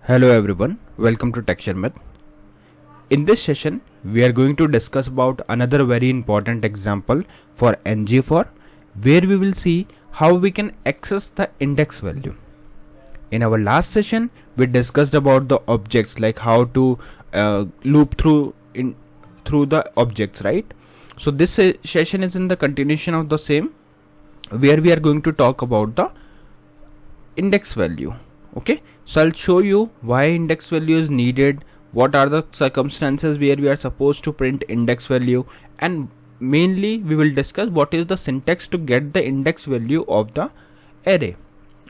Hello everyone, welcome to Sharmit. In this session, we are going to discuss about another very important example for ngFor, where we will see how we can access the index value. In our last session, we discussed about the objects, like how to loop through the objects, right? So this session is in the continuation of the same, where we are going to talk about the index value. Okay, so I'll show you why index value is needed, what are the circumstances where we are supposed to print index value, and mainly we will discuss what is the syntax to get the index value of the array.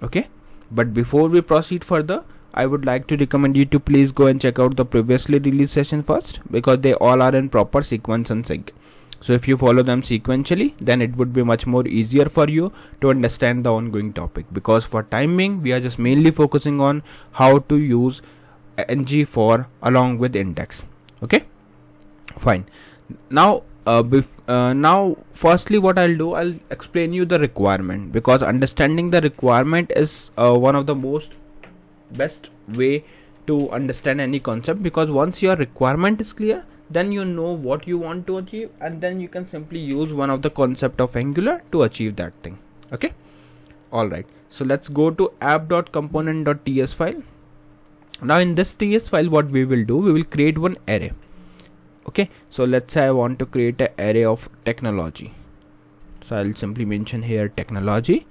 Okay, but before we proceed further, I would like to recommend you to please go and check out the previously released session first, because they all are in proper sequence and sync. So if you follow them sequentially, then it would be much more easier for you to understand the ongoing topic, because for timing we are just mainly focusing on how to use ngFor along with index. Okay, fine. Now firstly what I'll do, I'll explain you the requirement, because understanding the requirement is one of the most best way to understand any concept, because once your requirement is clear, then you know what you want to achieve, and then you can simply use one of the concept of Angular to achieve that thing. Okay, alright, so let's go to app.component.ts file. Now in this ts file, what we will do, we will create one array. Okay, so let's say I want to create an array of technology, so I'll simply mention here technology,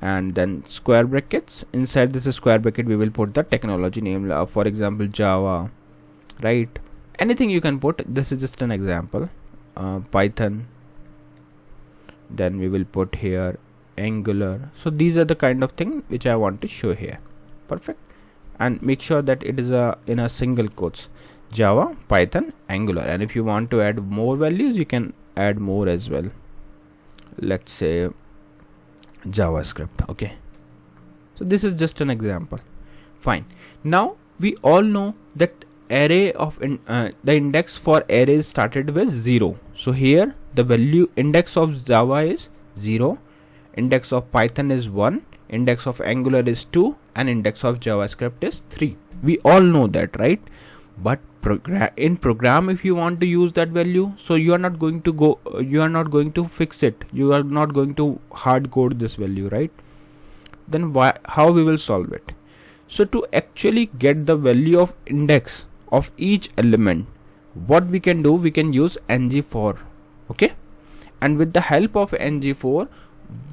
and then square brackets. Inside this square bracket we will put the technology name, for example Java, right? Anything you can put. This is just an example. Python, then we will put here Angular. So these are the kind of thing which I want to show here. Perfect. And make sure that it is in a single quotes: Java, Python, Angular. And if you want to add more values, you can add more as well. Let's say JavaScript. Okay, so this is just an example. Fine. Now we all know that array of the index for arrays started with 0. So here the value index of Java is 0, index of Python is 1, index of Angular is 2, and index of JavaScript is 3. We all know that, right? But in program, if you want to use that value, so you are not going to fix it, you are not going to hard code this value, right? Then how we will solve it? So to actually get the value of index of each element, what we can do, we can use ngFor. Okay, and with the help of ngFor,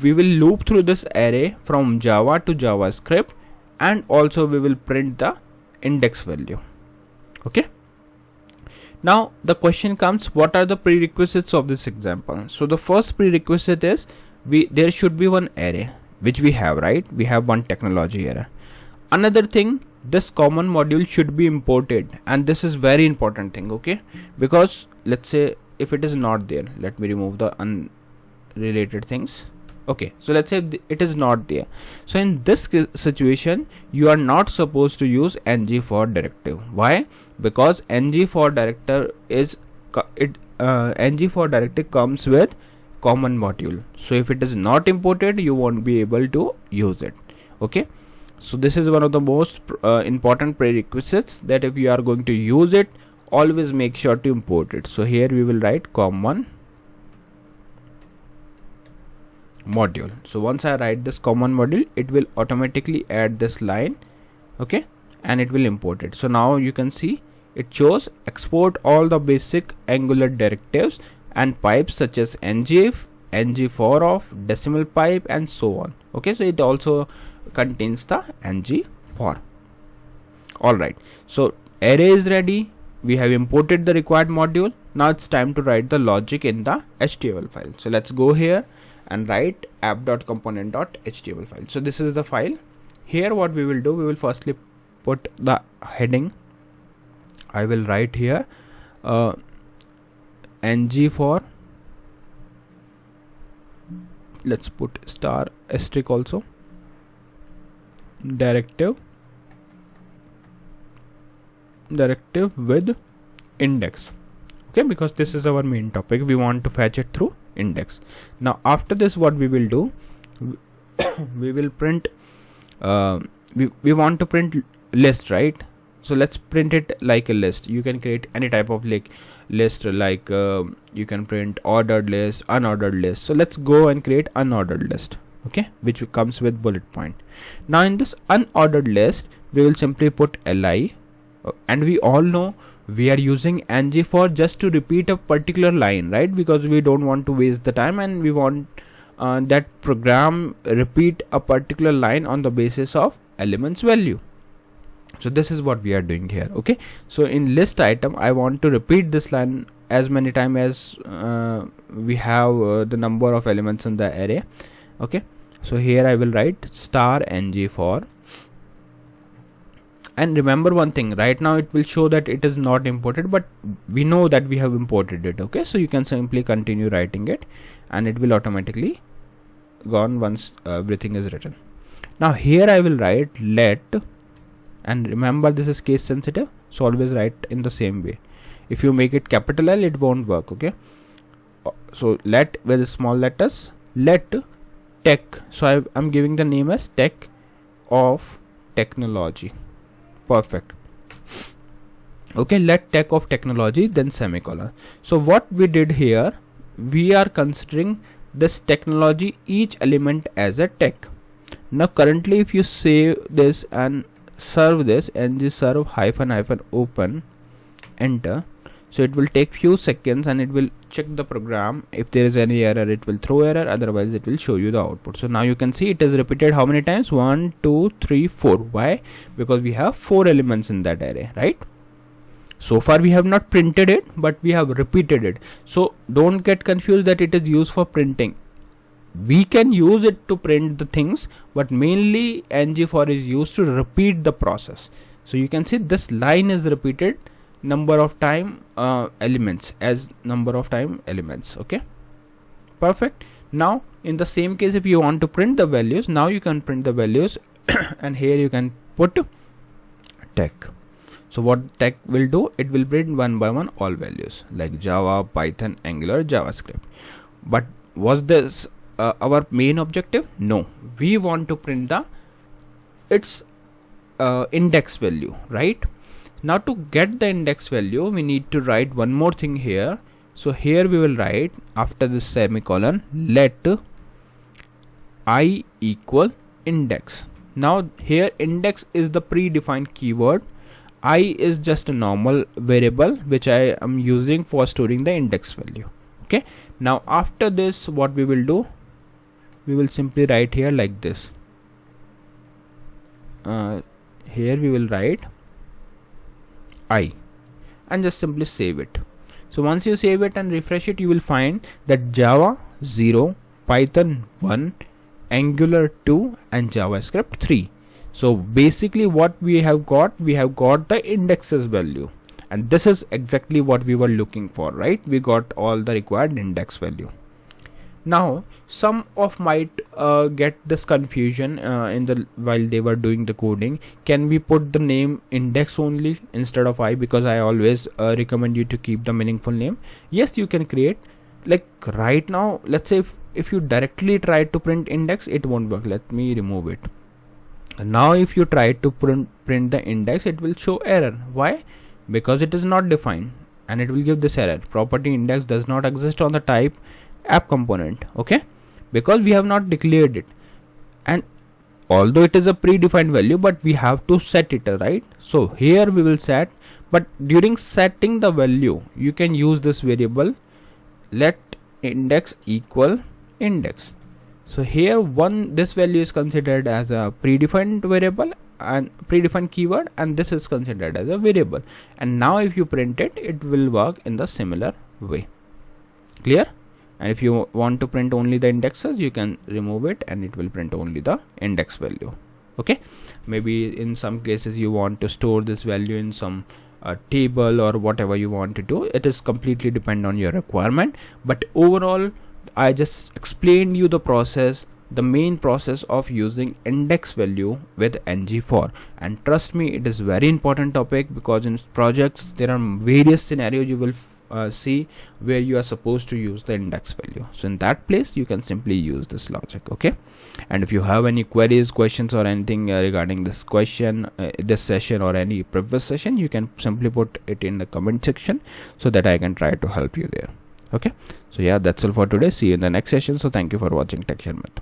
we will loop through this array from Java to JavaScript, and also we will print the index value. Okay, now the question comes, what are the prerequisites of this example? So the first prerequisite is there should be one array, which we have, right? We have one technology array. Another thing, this common module should be imported, and this is very important thing. Okay, because let's say if it is not there, let me remove the unrelated things. Okay, so let's say it is not there, so in this situation you are not supposed to use ngFor directive. Why? Because ngFor directive ngFor directive comes with common module, so if it is not imported, you won't be able to use it. Okay, so this is one of the most important prerequisites, that if you are going to use it, always make sure to import it. So here we will write common module. So once I write this common module, it will automatically add this line. Okay, and it will import it. So now you can see it shows export all the basic Angular directives and pipes such as ngIf, ngFor, decimal pipe, and so on. Okay, so it also contains the ngFor. Alright, so array is ready, we have imported the required module. Now it's time to write the logic in the HTML file. So let's go here and write app.component.html file. So this is the file. Here what we will do, we will firstly put the heading. I will write here ngFor, let's put star asterisk also, directive with index. Okay, because this is our main topic, we want to fetch it through index. Now after this, what we will do, we will print we want to print list, right? So let's print it like a list. You can create any type of like list, like you can print ordered list, unordered list. So let's go and create unordered list, okay, which comes with bullet point. Now in this unordered list we will simply put li, and we all know we are using ngFor just to repeat a particular line, right? Because we don't want to waste the time, and we want that program repeat a particular line on the basis of elements value. So this is what we are doing here, okay? So in list item I want to repeat this line as many times as we have the number of elements in the array, okay? So here I will write star ngFor, and remember one thing, right now it will show that it is not imported, but we know that we have imported it, okay? So you can simply continue writing it and it will automatically gone once everything is written. Now here I will write let, and remember this is case sensitive, so always write in the same way. If you make it capital L, it won't work, okay? So let with small letters, let tech, so I'm giving the name as tech of technology. Perfect. Okay, let tech of technology, then semicolon. So what we did here, we are considering this technology, each element as a tech. Now currently if you save this and serve this ng serve -- open, enter, so it will take few seconds and it will check the program. If there is any error, it will throw error, otherwise it will show you the output. So now you can see it is repeated how many times? 1 2 3 4. Why? Because we have 4 elements in that array, right? So far we have not printed it, but we have repeated it. So don't get confused that it is used for printing. We can use it to print the things, but mainly ngFor is used to repeat the process. So you can see this line is repeated number of time elements as number of time elements, okay? Perfect. Now in the same case, if you want to print the values, now you can print the values and here you can put tech. So what tech will do, it will print one by one all values like Java, Python, Angular, JavaScript. But was this our main objective? No, we want to print the its index value, right? Now to get the index value, we need to write one more thing here. So here we will write after the semicolon, let I equal index. Now here index is the predefined keyword. I is just a normal variable which I am using for storing the index value, okay? Now after this, what we will do, we will simply write here like this. Here we will write I and just simply save it. So once you save it and refresh it, you will find that Java 0, Python 1, Angular 2 and JavaScript 3. So basically what we have got the indexes value, and this is exactly what we were looking for, right? We got all the required index value. Now some of might get this confusion while they were doing the coding. Can we put the name index only instead of I? Because I always recommend you to keep the meaningful name. Yes, you can create, like right now, let's say if you directly try to print index, it won't work. Let me remove it. Now if you try to print the index, it will show error. Why? Because it is not defined, and it will give this error, property index does not exist on the type app component, okay? Because we have not declared it, and although it is a predefined value, but we have to set it, right? So here we will set, but during setting the value, you can use this variable let index equal index. So here this value is considered as a predefined variable and predefined keyword, and this is considered as a variable. And now if you print it, it will work in the similar way. Clear? And if you want to print only the indexes, you can remove it and it will print only the index value, okay? Maybe in some cases you want to store this value in some table or whatever you want to do. It is completely depend on your requirement, but overall I just explained you the process, the main process of using index value with ngFor. And trust me, it is very important topic, because in projects there are various scenarios you will see where you are supposed to use the index value. So in that place you can simply use this logic. Okay, and if you have any queries, questions, or anything regarding this question, this session, or any previous session, you can simply put it in the comment section so that I can try to help you there. Okay, so yeah, that's all for today. See you in the next session. So thank you for watching Tech Sharmit.